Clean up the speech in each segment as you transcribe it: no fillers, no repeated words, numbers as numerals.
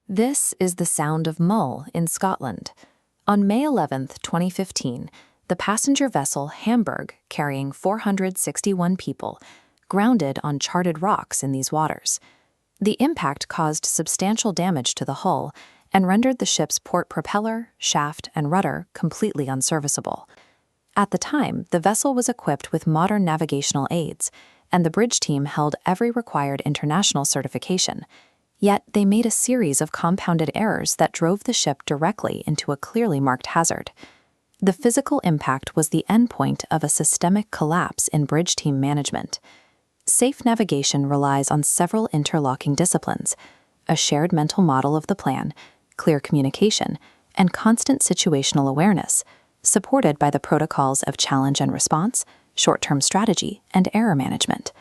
This is the sound of Mull in Scotland. On May 11, 2015, the passenger vessel Hamburg, carrying 461 people, grounded on charted rocks in these waters. The impact caused substantial damage to the hull and rendered the ship's port propeller, shaft, and rudder completely unserviceable. At the time, the vessel was equipped with modern navigational aids, and the bridge team held every required international certification. Yet they made a series of compounded errors that drove the ship directly into a clearly marked hazard. The physical impact was the endpoint of a systemic collapse in bridge team management. Safe navigation relies on several interlocking disciplines: a shared mental model of the plan, clear communication, and constant situational awareness, supported by the protocols of challenge and response, short-term strategy, and error management.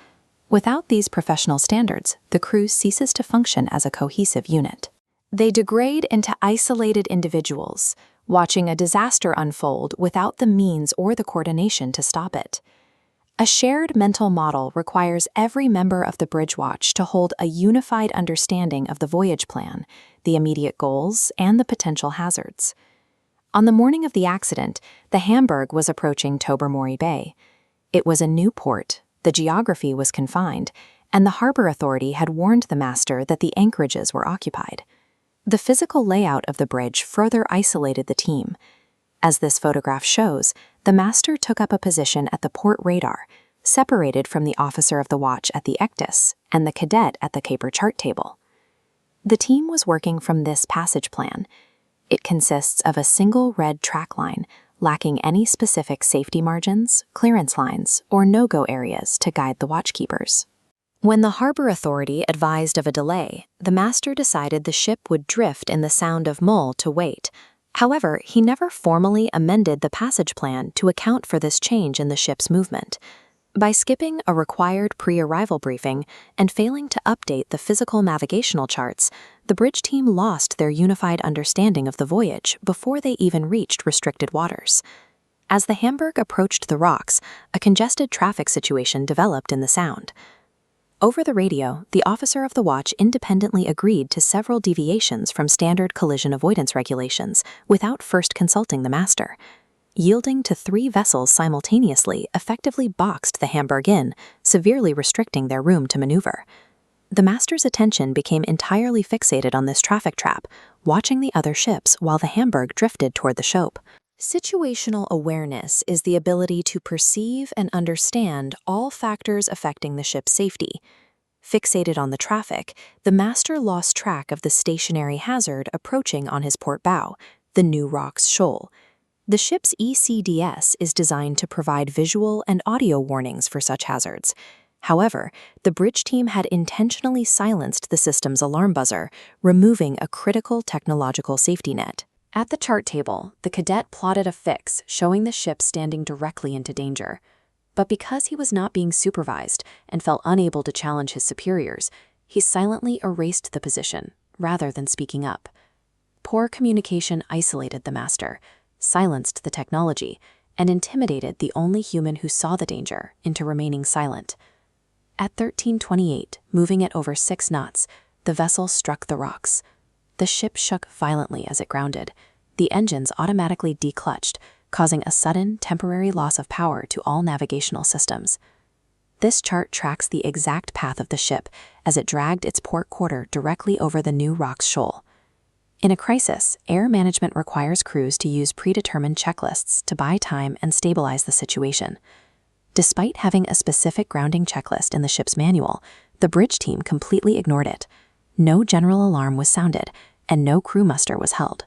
Without these professional standards, the crew ceases to function as a cohesive unit. They degrade into isolated individuals, watching a disaster unfold without the means or the coordination to stop it. A shared mental model requires every member of the Bridge Watch to hold a unified understanding of the voyage plan, the immediate goals, and the potential hazards. On the morning of the accident, the Hamburg was approaching Tobermory Bay. It was a new port, the geography was confined, and the harbor authority had warned the master that the anchorages were occupied. The physical layout of the bridge further isolated the team. As this photograph shows, the master took up a position at the port radar, separated from the officer of the watch at the ECDIS and the cadet at the Caper chart table. The team was working from this passage plan. It consists of a single red track line, lacking any specific safety margins, clearance lines, or no-go areas to guide the watchkeepers. When the harbor authority advised of a delay, the master decided the ship would drift in the Sound of Mull to wait. However, he never formally amended the passage plan to account for this change in the ship's movement. By skipping a required pre-arrival briefing and failing to update the physical navigational charts, the bridge team lost their unified understanding of the voyage before they even reached restricted waters. As the Hamburg approached the rocks, a congested traffic situation developed in the Sound. Over the radio, the officer of the watch independently agreed to several deviations from standard collision avoidance regulations without first consulting the master. Yielding to 3 vessels simultaneously effectively boxed the Hamburg in, severely restricting their room to maneuver. The master's attention became entirely fixated on this traffic trap, watching the other ships while the Hamburg drifted toward the Shope. Situational awareness is the ability to perceive and understand all factors affecting the ship's safety. Fixated on the traffic, the master lost track of the stationary hazard approaching on his port bow, the New Rocks Shoal. The ship's ECDIS is designed to provide visual and audio warnings for such hazards. However, the bridge team had intentionally silenced the system's alarm buzzer, removing a critical technological safety net. At the chart table, the cadet plotted a fix showing the ship standing directly into danger. But because he was not being supervised and felt unable to challenge his superiors, he silently erased the position, rather than speaking up. Poor communication isolated the master, silenced the technology, and intimidated the only human who saw the danger into remaining silent. At 13:28, moving at over 6 knots, the vessel struck the rocks. The ship shook violently as it grounded. The engines automatically declutched, causing a sudden, temporary loss of power to all navigational systems. This chart tracks the exact path of the ship as it dragged its port quarter directly over the New Rocks Shoal. In a crisis, air management requires crews to use predetermined checklists to buy time and stabilize the situation. Despite having a specific grounding checklist in the ship's manual, the bridge team completely ignored it. No general alarm was sounded, and no crew muster was held.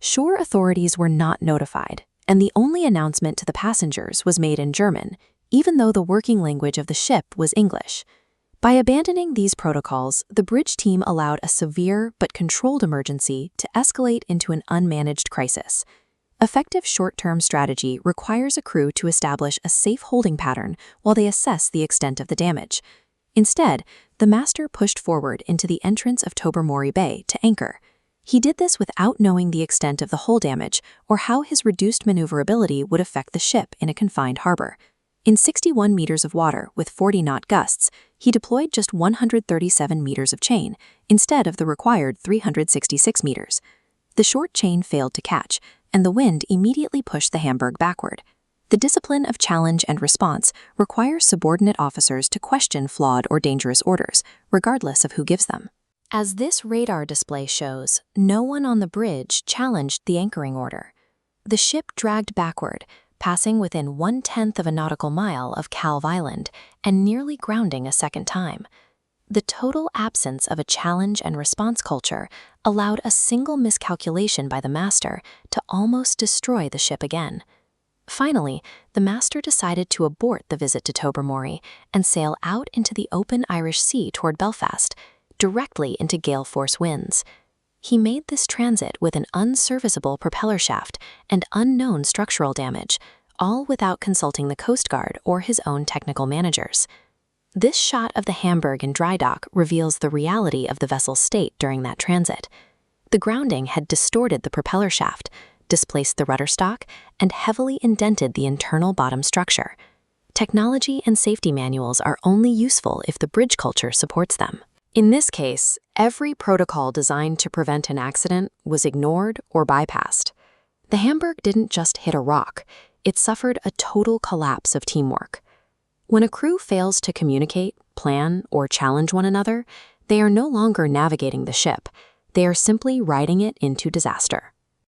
Shore authorities were not notified, and the only announcement to the passengers was made in German, even though the working language of the ship was English. By abandoning these protocols, the bridge team allowed a severe but controlled emergency to escalate into an unmanaged crisis. Effective short-term strategy requires a crew to establish a safe holding pattern while they assess the extent of the damage. Instead, the master pushed forward into the entrance of Tobermory Bay to anchor. He did this without knowing the extent of the hull damage or how his reduced maneuverability would affect the ship in a confined harbor. In 61 meters of water with 40-knot gusts, he deployed just 137 meters of chain, instead of the required 366 meters. The short chain failed to catch, and the wind immediately pushed the Hamburg backward. The discipline of challenge and response requires subordinate officers to question flawed or dangerous orders, regardless of who gives them. As this radar display shows, no one on the bridge challenged the anchoring order. The ship dragged backward, passing within 1/10 of a nautical mile of Calve Island and nearly grounding a second time. The total absence of a challenge and response culture allowed a single miscalculation by the master to almost destroy the ship again. Finally, the master decided to abort the visit to Tobermory and sail out into the open Irish Sea toward Belfast, directly into gale force winds. He made this transit with an unserviceable propeller shaft and unknown structural damage, all without consulting the Coast Guard or his own technical managers. This shot of the Hamburg in dry dock reveals the reality of the vessel's state during that transit. The grounding had distorted the propeller shaft, displaced the rudder stock, and heavily indented the internal bottom structure. Technology and safety manuals are only useful if the bridge culture supports them. In this case, every protocol designed to prevent an accident was ignored or bypassed. The Hamburg didn't just hit a rock, it suffered a total collapse of teamwork. When a crew fails to communicate, plan, or challenge one another, they are no longer navigating the ship, they are simply riding it into disaster.